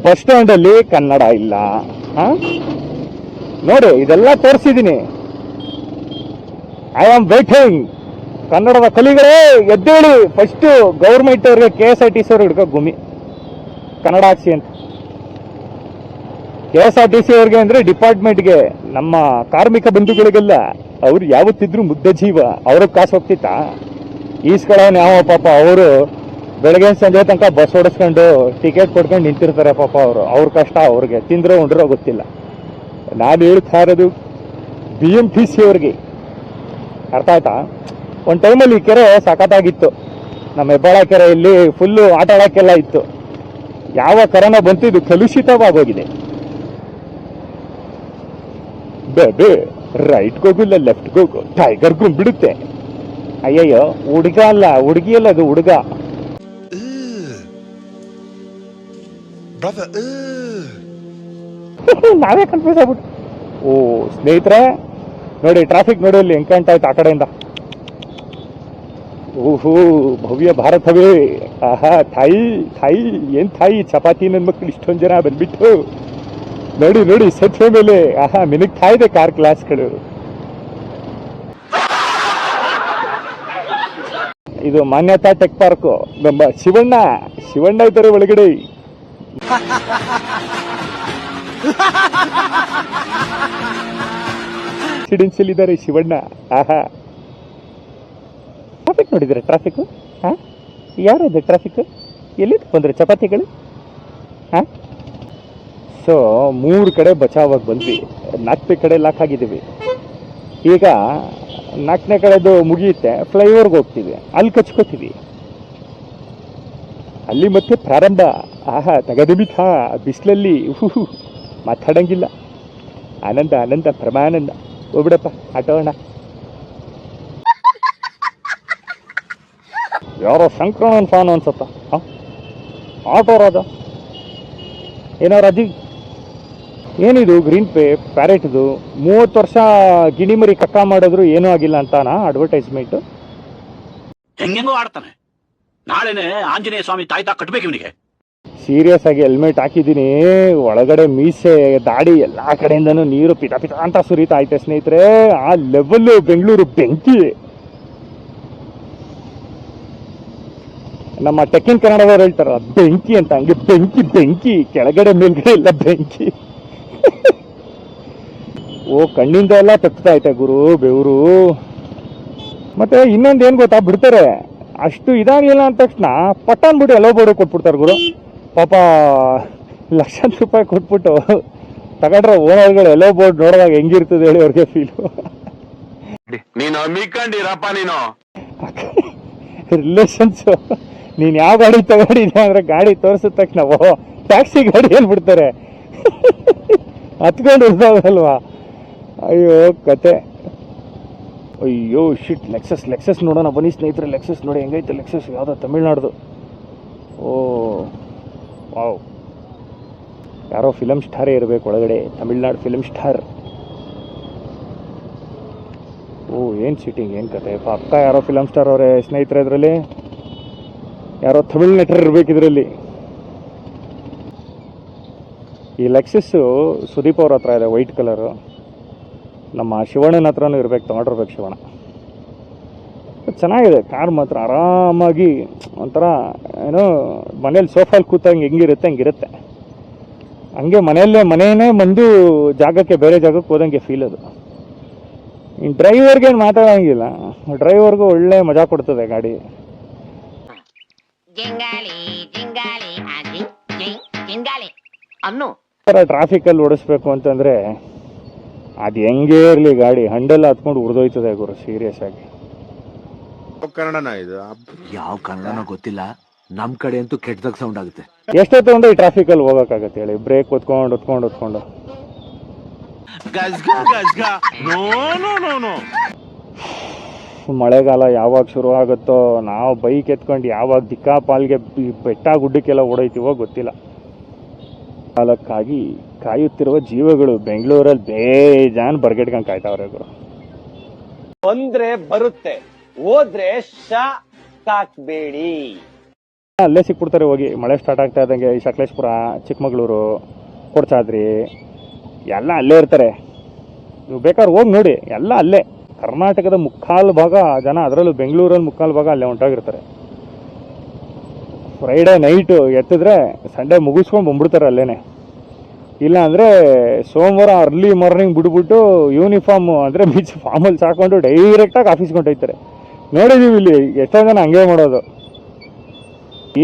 A: ಬಸ್ ಸ್ಟ್ಯಾಂಡಲ್ಲಿ ಕನ್ನಡ ಇಲ್ಲ. ನೋಡಿ ಇದೆಲ್ಲ ತೋರಿಸಿದ್ದೀನಿ. I am waiting. ಕನ್ನಡದ ಕಲಿಗಳೇ ಎದ್ದೇಳಿ. ಫಸ್ಟು ಗೌರ್ಮೆಂಟ್ ಅವ್ರಿಗೆ KSRTC ಅವ್ರಿಗೆ ಹಿಡ್ಕೋ ಗುಮಿ, ಕನ್ನಡ ಹಾಕ್ಸಿ ಅಂತ. KSRTC ಅವ್ರಿಗೆ ಅಂದ್ರೆ ಡಿಪಾರ್ಟ್ಮೆಂಟ್ಗೆ, ನಮ್ಮ ಕಾರ್ಮಿಕ ಬಂಧುಗಳಿಗೆಲ್ಲ ಅವ್ರು ಯಾವತ್ತಿದ್ರು ಮುದ್ದೆ ಜೀವ. ಅವ್ರಿಗೆ ಕಾಸು ಹೋಗ್ತಿತ್ತಾ? ಈಸ್ಕೊಳ್ಳೋನು ಯಾವ ಪಾಪ? ಅವರು ಬೆಳಗ್ಗೆ ಸಂಜೆ ತನಕ ಬಸ್ ಓಡಿಸ್ಕೊಂಡು ಟಿಕೆಟ್ ಕೊಡ್ಕೊಂಡು ನಿಂತಿರ್ತಾರೆ ಪಾಪ. ಅವ್ರ ಕಷ್ಟ ಅವ್ರಿಗೆ. ತಿಂದ್ರೋ ಉಂಡ್ರೋ ಗೊತ್ತಿಲ್ಲ. ನಾನು ಹೇಳ್ತಾ ಇರೋದು BMTC ಅವ್ರಿಗೆ, ಅರ್ಥ ಆಯ್ತಾ? ಒಂದು ಟೈಮಲ್ಲಿ ಕೆರೆ ಸಖತ್ತಾಗಿತ್ತು. ನಮ್ಮ ಹೆಬ್ಬಾಳ ಕೆರೆಯಲ್ಲಿ ಫುಲ್ಲು ಆಟ ಆಡೋಕ್ಕೆಲ್ಲ ಇತ್ತು. ಯಾವ ಕರೋನಾ ಬಂತು ಇದು ಕಲುಷಿತವಾಗೋಗಿದೆ. ಬೇಬೆ ರೈಟ್ಗೆ ಹೋಗಿಲ್ಲ ಲೆಫ್ಟ್ಗೆ ಹೋಗು, ಟೈಗರ್ ಗುಂಬಿಡುತ್ತೆ. ಅಯ್ಯಯ್ಯೋ, ಹುಡುಗ ಅಲ್ಲ, ಹುಡುಗಿ ಅಲ್ಲ, ಅದು ಹುಡುಗ. ನಾವೇ ಕನ್ಫ್ಯೂಸ್ ಆಗ್ಬಿಟ್ಟು. ಓ ಸ್ನೇಹಿತರೆ ನೋಡಿ, ಟ್ರಾಫಿಕ್ ನೋಡಿ ಅಲ್ಲಿ ಹೆಂಗ್ ಕಾಣ್ತಾ ಇತ್ತು ಆ ಕಡೆಯಿಂದ. ಓಹೋ ಭವ್ಯ ಭಾರತವೇ. ಆಹಾ ಥಾಯಿ ಥಾಯಿ, ಏನ್ ಥಾಯಿ ಚಪಾತಿ ನನ್ನ ಮಕ್ಕಳು ಇಷ್ಟೊಂದು ಜನ ಬಂದ್ಬಿಟ್ಟು. ನೋಡಿ ನೋಡಿ ಸೇತುವೆ ಮೇಲೆ ಆಹಾ ಮಿನುಗ್ತಾ ಇದೆ ಕಾರ್ ಕ್ಲಾಸ್ಗಳು. ಇದು ಮಾನ್ಯತಾ ಟೆಕ್ ಪಾರ್ಕು. ನಮ್ಮ ಶಿವಣ್ಣ ಇದ್ದಾರೆ ಒಳಗಡೆ. ರೆಸಿಡೆನ್ಸಿಯಲ್ ಇದ್ದಾರೆ ಶಿವಣ್ಣ. ಆಹಾ ಟ್ರಾಫಿಕ್ ನೋಡಿದ್ರೆ ಟ್ರಾಫಿಕ್. ಯಾರಿದೆ ಟ್ರಾಫಿಕ್? ಎಲ್ಲಿ ಬಂದ್ರೆ ಚಪಾತಿಗಳು? ಸೊ 3 ಕಡೆ ಬಚಾವಾಗಿ ಬಂದ್ವಿ, 4ನೇ ಕಡೆ ಲಾಕ್ ಆಗಿದ್ದೀವಿ. ಈಗ 4ನೇ ಕಡೆದು ಮುಗಿಯುತ್ತೆ, ಫ್ಲೈಓವರ್ಗೆ ಹೋಗ್ತೀವಿ, ಅಲ್ಲಿ ಕಚ್ಕೋತೀವಿ. ಅಲ್ಲಿ ಮತ್ತೆ ಪ್ರಾರಂಭ. ಆಹಾ ತಗದಬಿಥ ಬಿಸಿಲಲ್ಲಿ ಮಾತಾಡಂಗಿಲ್ಲ. ಆನಂದ ಆನಂದ ಪರಮಾನಂದ. ಹೋಗ್ಬಿಡಪ್ಪ ಆಟೋಣ. ಯಾರೋ ಸಂಕ್ರಮಣ ಫಾನ್ ಅನ್ಸತ್ತ. ಆಟೋ ರಾಜ ಏನೋ ರಾಜಿ. ಏನಿದು ಗ್ರೀನ್ ಪ್ಯಾರೆಟ್ದು 30 ವರ್ಷ ಗಿಣಿಮರಿ ಕಕ್ಕ ಮಾಡಿದ್ರು ಏನೂ ಆಗಿಲ್ಲ ಅಂತಾನ ಅಡ್ವರ್ಟೈಸ್ಮೆಂಟ್.
G: ಹೆಂಗೆಂಗೋ ಆಡ್ತಾನೆ. ನಾಳೆನೆ ಆಂಜನೇಯ ಸ್ವಾಮಿ ತಾಯ್ತಾ ಕಟ್ಬೇಕು ಇವನಿಗೆ.
A: ಸೀರಿಯಸ್ ಆಗಿ ಹೆಲ್ಮೆಟ್ ಹಾಕಿದ್ದೀನಿ, ಒಳಗಡೆ ಮೀಸೆ ದಾಡಿ ಎಲ್ಲ ಕಡೆಯಿಂದನೂ ನೀರು ಪಿತ ಪಿತ ಅಂತ ಸುರಿತಾ ಐತೆ ಸ್ನೇಹಿತರೆ. ಆ ಲೆವೆಲ್ ಬೆಂಗಳೂರು ಬೆಂಕಿ. ನಮ್ಮ ಟೆಕ್ಕಿನ್ ಕನ್ನಡದವ್ರು ಹೇಳ್ತಾರ ಬೆಂಕಿ ಅಂತ, ಹಂಗೆ ಬೆಂಕಿ ಬೆಂಕಿ, ಕೆಳಗಡೆ ಮೇಲ್ಗಡೆ ಎಲ್ಲ ಬೆಂಕಿ. ಓ ಕಣ್ಣಿಂದ ಎಲ್ಲ ತಗ್ತಾ ಐತೆ ಗುರು ಬೆವರು. ಮತ್ತೆ ಇನ್ನೊಂದು ಏನ್ ಗೊತ್ತಾ, ಬಿಡ್ತಾರೆ ಅಷ್ಟು ಇದಾಗಲಿಲ್ಲ ಅಂದ ತಕ್ಷಣ ಪಟ್ಟಾನ್ ಬಿಟ್ಟು ಎಲ್ಲೋ ಬೋರ್ಡ್ ಕೊಟ್ಬಿಡ್ತಾರೆ ಗುರು. ಪಾಪ ಲಕ್ಷಾಂತರ ರೂಪಾಯಿ ಕೊಟ್ಬಿಟ್ಟು ತಗೊಂಡ್ರೆ ಓನರ್ಗಳು ಎಲ್ಲೋ ಬೋರ್ಡ್ ನೋಡುವಾಗ ಹೆಂಗಿರ್ತದೆ ಹೇಳಿ ಅವ್ರಿಗೆ ಫೀಲು.
C: ನೀನು ನಂಬಿಕೊಂಡಿರಪ್ಪ ನೀನು.
A: ರಿಲೇಷನ್ಸ್ ನೀನ್ ಯಾವ ಗಾಡಿ ತಗೊಂಡಿದ್ದೆ ಅಂದ್ರೆ ಗಾಡಿ ತೋರಿಸಿದ ತಕ್ಷಣ ಓ ಟ್ಯಾಕ್ಸಿ ಗಾಡಿ ಹೇಳ್ಬಿಡ್ತಾರೆ, ಹತ್ಕೊಂಡು ಇರ್ತಾವಲ್ವಾ. ಅಯ್ಯೋ ಕತೆ. ಅಯ್ಯೋ ಶಿಟ್. ಲೆಕ್ಸಸ್ ನೋಡೋಣ ಬನ್ನಿ ಸ್ನೇಹಿತರೆ. ಲೆಕ್ಸಸ್ ನೋಡಿ ಹೆಂಗೈತೆ ಲೆಕ್ಸಸ್, ಯಾವುದೋ ತಮಿಳ್ನಾಡ್ದು. ಓ ವಾವ್, ಯಾರೋ ಫಿಲಮ್ ಸ್ಟಾರೇ ಇರಬೇಕು ಒಳಗಡೆ, ತಮಿಳ್ನಾಡು ಫಿಲಮ್ ಸ್ಟಾರ್. ಓ ಏನು ಸೀಟಿಂಗ್, ಏನು ಕತೆ. ಪಕ್ಕ ಯಾರೋ ಫಿಲಮ್ ಸ್ಟಾರ್ ಅವರೇ ಸ್ನೇಹಿತರೆ. ಇದರಲ್ಲಿ ಯಾರೋ ತಮಿಳ್ ನಟರು ಇರ್ಬೇಕು ಇದರಲ್ಲಿ. ಈ ಲೆಕ್ಸಸ್ಸು ಸುದೀಪ್ ಅವ್ರ ಹತ್ರ ಇದೆ, ವೈಟ್ ಕಲರು. ನಮ್ಮ ಶಿವಣ್ಣನ ಹತ್ರನೂ ಇರ್ಬೇಕು, ತಗೊಂಡಿರ್ಬೇಕು ಶಿವಣ್ಣ. ಚೆನ್ನಾಗಿದೆ ಕಾರ್ ಮಾತ್ರ. ಆರಾಮಾಗಿ ಒಂಥರ ಏನೋ ಮನೇಲಿ ಸೋಫಾಲ್ ಕೂತಂಗೆ ಹೆಂಗಿರುತ್ತೆ ಹಂಗೆ ಮನೆಯೇ ಬಂದು ಜಾಗಕ್ಕೆ ಬೇರೆ ಜಾಗಕ್ಕೆ ಹೋದಂಗೆ ಫೀಲ್ ಅದು. ಇನ್ನು ಡ್ರೈವರ್ಗೆ ಏನು ಮಾತಾಡೋಂಗಿಲ್ಲ, ಡ್ರೈವರ್ಗೂ ಒಳ್ಳೆ ಮಜಾ ಕೊಡ್ತದೆ ಗಾಡಿ. ಟ್ರಾಫಿಕಲ್ಲಿ ಓಡಿಸ್ಬೇಕು ಅಂತಂದ್ರೆ ಅದು ಹೆಂಗೇ ಇರಲಿ ಗಾಡಿ ಹಂಡೆಲ್ಲ ಹತ್ಕೊಂಡು ಉರಿದೋಯ್ತದೆ ಗುರು, ಸೀರಿಯಸ್ ಆಗಿ.
C: ಕನ್ನಡನ ಇದು?
G: ಯಾವ ಕನ್ನಡನೋ ಗೊತ್ತಿಲ್ಲ, ನಮ್ ಕಡೆ ಅಂತೂ ಕೆಟ್ಟದಾಗ ಸೌಂಡ್ ಆಗುತ್ತೆ.
A: ಎಷ್ಟೊತ್ತು ಅಂದ್ರೆ ಈ ಟ್ರಾಫಿಕಲ್ಲಿ ಹೋಗೋಕ್ಕಾಗತ್ತೆ ಹೇಳಿ, ಬ್ರೇಕ್ ಹೊತ್ಕೊಂಡು ಮಳೆಗಾಲ ಯಾವಾಗ ಶುರು ಆಗುತ್ತೋ, ನಾವು ಬೈಕ್ ಎತ್ಕೊಂಡು ಯಾವಾಗ ದಿಕ್ಕಾಪಾಲ್ಗೆ ಬೆಟ್ಟ ಗುಡ್ಡಕ್ಕೆಲ್ಲ ಓಡೈತೀವೋ ಗೊತ್ತಿಲ್ಲ. ಕಾಲಕ್ಕಾಗಿ ಕಾಯುತ್ತಿರುವ ಜೀವಗಳು ಬೆಂಗಳೂರಲ್ಲಿ ಬೇಜಾನ್ ಬರ್ಗೆಟ್ಕೊಂಡು ಕಾಯ್ತಾವ್ರೆ ಗುರು.
H: ಬಂದ್ರೆ ಬರುತ್ತೆ, ಹೋದ್ರೆ ಶಾಕ್ಬೇಡಿ.
A: ಅಲ್ಲೇ ಸಿಕ್ಬಿಡ್ತಾರೆ ಹೋಗಿ, ಮಳೆ ಸ್ಟಾರ್ಟ್ ಆಗ್ತಾ ಇದ್ದಂಗೆ. ಈ ಸಕಲೇಶ್ಪುರ, ಚಿಕ್ಕಮಗಳೂರು, ಕೊಡ್ಚಾದ್ರಿ ಎಲ್ಲ ಅಲ್ಲೇ ಇರ್ತಾರೆ. ನೀವು ಬೇಕಾದ್ರೆ ಹೋಗಿ ನೋಡಿ, ಎಲ್ಲ ಅಲ್ಲೇ. ಕರ್ನಾಟಕದ ಮುಕ್ಕಾಲು ಭಾಗ ಜನ, ಅದರಲ್ಲೂ ಬೆಂಗಳೂರಲ್ಲಿ ಮುಕ್ಕಾಲು ಭಾಗ ಅಲ್ಲೇ ಹೊಂಟೋಗಿರ್ತಾರೆ. ಫ್ರೈಡೇ ನೈಟು ಎತ್ತಿದ್ರೆ ಸಂಡೇ ಮುಗಿಸ್ಕೊಂಡು ಬಂದ್ಬಿಡ್ತಾರೆ ಅಲ್ಲೇನೆ. ಇಲ್ಲ ಅಂದರೆ ಸೋಮವಾರ ಅರ್ಲಿ ಮಾರ್ನಿಂಗ್ ಬಿಡ್ಬಿಟ್ಟು ಯೂನಿಫಾರ್ಮ್ ಅಂದರೆ ಬೀಚ್ ಫಾರ್ಮಲ್ಲಿ ಸಾಕೊಂಡು ಡೈರೆಕ್ಟಾಗಿ ಆಫೀಸ್ಗೆ ಹೊಂಟೋಯ್ತಾರೆ. ನೋಡಿದ್ದೀವಿ ಇಲ್ಲಿ ಎಷ್ಟೋ ಜನ ಹಂಗೆ ಮಾಡೋದು.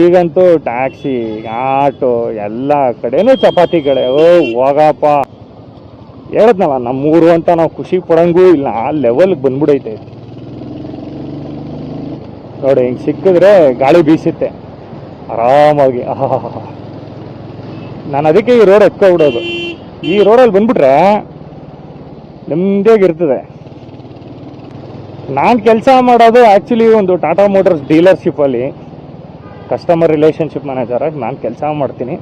A: ಈಗಂತೂ ಟ್ಯಾಕ್ಸಿ, ಆಟೋ ಎಲ್ಲ ಕಡೆನೂ ಚಪಾತಿ ಕಡೆ. ಓ ಹೋಗಪ್ಪ, ಹೇಳದ್ನಲ್ಲ ನಮ್ಮೂರು ಅಂತ ನಾವು ಖುಷಿ ಪಡಂಗೂ ಇಲ್ಲ, ಆ ಲೆವೆಲ್ಗೆ ಬಂದ್ಬಿಡೈತೆ. ನೋಡಿ ಹಿಂಗೆ ಸಿಕ್ಕಿದ್ರೆ ಗಾಳಿ ಬೀಸುತ್ತೆ ಆರಾಮಾಗಿ. ನಾನು ಅದಕ್ಕೆ ಈ ರೋಡ್ ಎತ್ಕೊಬಿಡೋದು. ಈ ರೋಡಲ್ಲಿ ಬಂದ್ಬಿಟ್ರೆ ನೆಮ್ಮದಿಯಾಗಿರ್ತದೆ. ನಾನು ಕೆಲಸ ಮಾಡೋದು ಆ್ಯಕ್ಚುಲಿ ಒಂದು ಟಾಟಾ ಮೋಟರ್ಸ್ ಡೀಲರ್ಶಿಪ್ಪಲ್ಲಿ ಕಸ್ಟಮರ್ ರಿಲೇಷನ್ಶಿಪ್ ಮ್ಯಾನೇಜರಾಗಿ ನಾನು ಕೆಲಸ ಮಾಡ್ತೀನಿ.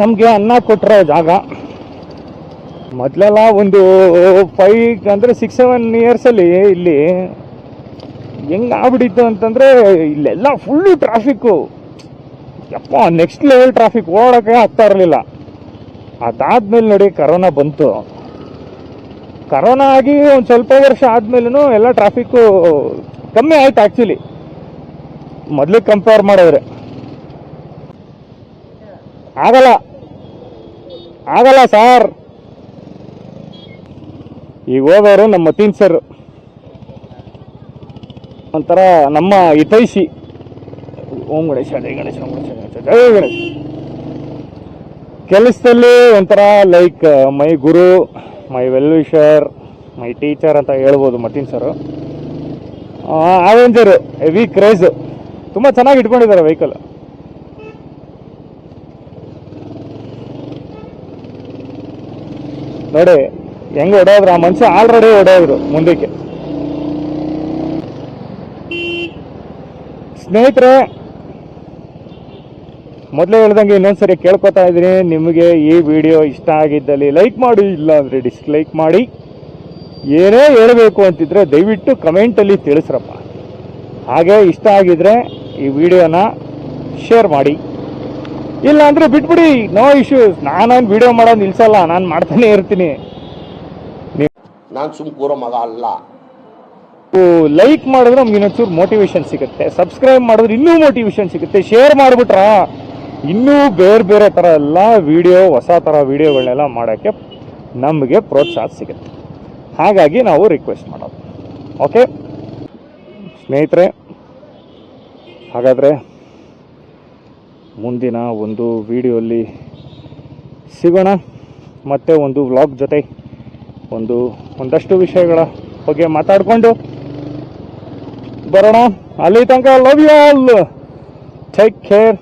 A: ನಮಗೆ ಅನ್ನ ಕೊಟ್ಟಿರೋ ಜಾಗ ಮೊದಲೆಲ್ಲ ಒಂದು 6-7 ಇಯರ್ಸಲ್ಲಿ ಇಲ್ಲಿ ಹೆಂಗೆ ಆಗ್ಬಿಟ್ಟಿತ್ತು ಅಂತಂದರೆ ಇಲ್ಲೆಲ್ಲ ಫುಲ್ಲು ಟ್ರಾಫಿಕ್ಕು. ಯಪ್ಪ ನೆಕ್ಸ್ಟ್ ಲೆವೆಲ್ ಟ್ರಾಫಿಕ್, ಓಡೋಕ್ಕೆ ಆಗ್ತಾ ಇರಲಿಲ್ಲ. ಅದಾದ್ಮೇಲೆ ನೋಡಿ ಕರೋನಾ ಬಂತು. ಕರೋನಾ ಆಗಿ ಒಂದು ಸ್ವಲ್ಪ ವರ್ಷ ಆದ್ಮೇಲೂ ಎಲ್ಲ ಟ್ರಾಫಿಕ್ಕು ಕಮ್ಮಿ ಆಯ್ತು ಆ್ಯಕ್ಚುಲಿ ಮೊದಲಿಗೆ ಕಂಪೇರ್ ಮಾಡಿದ್ರೆ. ಆಗಲ್ಲ ಸಾರ್. ಈಗ ಹೋಗೋರು ನಮ್ಮ ಮತೀನ್ ಸರ್, ಒಂಥರ ನಮ್ಮ ಹಿತೈಷಿ. ಓಂ ಗಣೇಶ, ಜೈ ಗಣೇಶ, ಓಂ ಗಣೇಶ, ಜೈ ಗಣೇಶ. ಕೆಲಸದಲ್ಲಿ ಒಂಥರ like my Guru, my well wisher, my teacher ಅಂತ ಹೇಳ್ಬೋದು Mateen sir. Avenger, heavy craze, ತುಂಬ ಚೆನ್ನಾಗಿ ಇಟ್ಕೊಂಡಿದ್ದಾರೆ ವೆಹಿಕಲ್. ನೋಡಿ ಹೆಂಗೆ ಹೊಡೆಯೋದ್ರು, ಆ ಮನುಷ್ಯ ಆಲ್ರೆಡಿ ಹೊಡೆಯೋದ್ರು ಮುಂದಕ್ಕೆ. ಸ್ನೇಹಿತರೆ, ಮೊದಲೇ ಹೇಳ್ದಂಗೆ ಇನ್ನೊಂದ್ಸರಿ ಕೇಳ್ಕೊತಾ ಇದ್ದೀನಿ, ನಿಮಗೆ ಈ ವಿಡಿಯೋ ಇಷ್ಟ ಆಗಿದ್ದಲ್ಲಿ ಲೈಕ್ ಮಾಡಿ, ಇಲ್ಲ ಅಂದರೆ ಡಿಸ್ಲೈಕ್ ಮಾಡಿ. ಏನೇ ಹೇಳಬೇಕು ಅಂತಿದ್ರೆ ದಯವಿಟ್ಟು ಕಮೆಂಟಲ್ಲಿ ತಿಳಿಸ್ರಪ್ಪ. ಹಾಗೆ ಇಷ್ಟ ಆಗಿದ್ರೆ ಈ ವಿಡಿಯೋನ ಶೇರ್ ಮಾಡಿ. ಇಲ್ಲ ಅಂದರೆ ಬಿಟ್ಬಿಡಿ, ನೋ ಇಶ್ಯೂಸ್. ನಾನೇನು ವಿಡಿಯೋ ಮಾಡೋದು ನಿಲ್ಸಲ್ಲ, ನಾನು ಮಾಡ್ತಾನೆ ಇರ್ತೀನಿ.
B: ನಾನು ಸುಮ್ ಕೂರೋ ಮಗ ಅಲ್ಲ.
A: ಲೈಕ್ ಮಾಡಿದ್ರೆ ನಮ್ಗೆ ಇನ್ನೊಂಚೂರು ಮೋಟಿವೇಶನ್ ಸಿಗುತ್ತೆ, ಸಬ್ಸ್ಕ್ರೈಬ್ ಮಾಡಿದ್ರೆ ಇನ್ನೂ ಮೋಟಿವೇಶನ್ ಸಿಗುತ್ತೆ, ಶೇರ್ ಮಾಡಿಬಿಟ್ರ ಇನ್ನೂ ಬೇರೆ ಬೇರೆ ಥರ ಎಲ್ಲ ವಿಡಿಯೋ, ಹೊಸ ಥರ ವಿಡಿಯೋಗಳನ್ನೆಲ್ಲ ಮಾಡೋಕ್ಕೆ ನಮಗೆ ಪ್ರೋತ್ಸಾಹ ಸಿಗುತ್ತೆ. ಹಾಗಾಗಿ ನಾವು ರಿಕ್ವೆಸ್ಟ್ ಮಾಡೋದು. ಓಕೆ ಸ್ನೇಹಿತರೆ, ಹಾಗಾದರೆ ಮುಂದಿನ ಒಂದು ವಿಡಿಯೋಲ್ಲಿ ಸಿಗೋಣ. ಮತ್ತೆ ಒಂದು ವ್ಲಾಗ್ ಜೊತೆ ಒಂದಷ್ಟು ವಿಷಯಗಳ ಬಗ್ಗೆ ಮಾತಾಡಿಕೊಂಡು ಬರೋಣ. ಅಲ್ಲಿ ತನಕ love you all, take care.